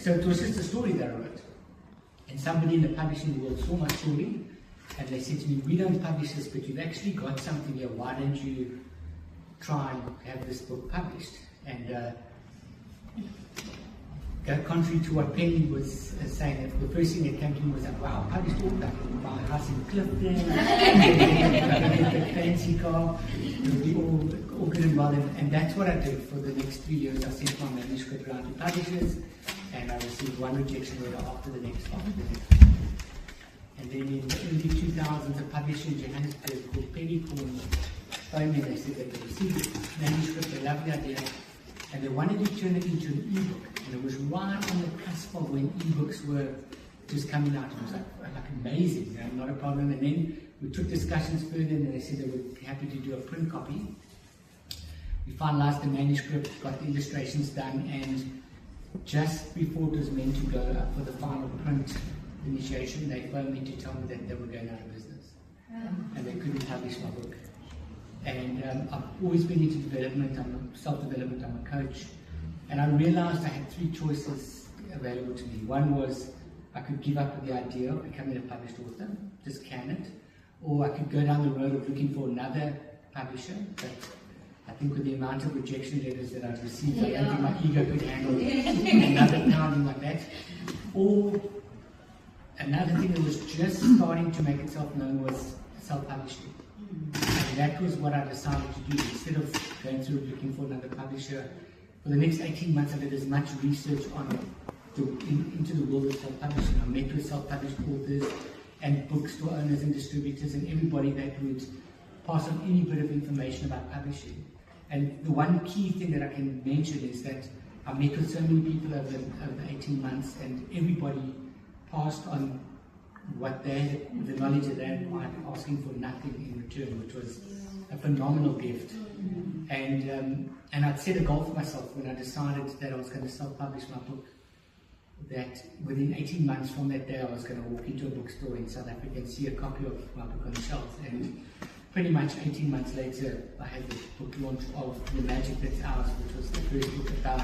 So it was just a story that I wrote. And somebody in the publishing world saw my story, and they said to me, we don't publish this, but you've actually got something here. Why don't you try and have this book published? And contrary to what Penny was saying, that the first thing that came to me was like, wow, published all that. Buy a house in Clifton, get the fancy car, it'll be all good and well. And that's what I did for the next 3 years. I sent my manuscript around to publishers, and I received one rejection letter after the next one. And then in the early 2000s, a publisher in Johannesburg called Pennycorn phoned me. They said that they received the manuscript, they loved the idea, and they wanted to turn it into an ebook. And it was right on the cusp of when ebooks were just coming out. It was like amazing, you know, not a problem. And then we took discussions further, and they said they were happy to do a print copy. We finalized the manuscript, got the illustrations done, and just before it was meant to go up for the final print initiation, they phoned me to tell me that they were going out of business and they couldn't publish my book. And I've always been into development. I'm self-development, I'm a coach, and I realized I had three choices available to me. One was I could give up with the idea of becoming a published author, just can it, or I could go down the road of looking for another publisher. But I think with the amount of rejection letters that I've received, I don't think my ego could handle another pounding like that. Or another thing that was just starting to make itself known was self-publishing. And that was what I decided to do. Instead of going through looking for another publisher, for the next 18 months I did as much research on into the world of self-publishing. I met with self-published authors and bookstore owners and distributors and everybody that would pass on any bit of information about publishing. And the one key thing that I can mention is that I met with so many people over the 18 months, and everybody passed on what they, the knowledge that they had acquired, asking for nothing in return, which was a phenomenal gift. And I'd set a goal for myself when I decided that I was going to self-publish my book, that within 18 months from that day I was going to walk into a bookstore in South Africa and see a copy of my book on the shelves. And pretty much 18 months later I had the book launch of The Magic That's Ours, which was the first book about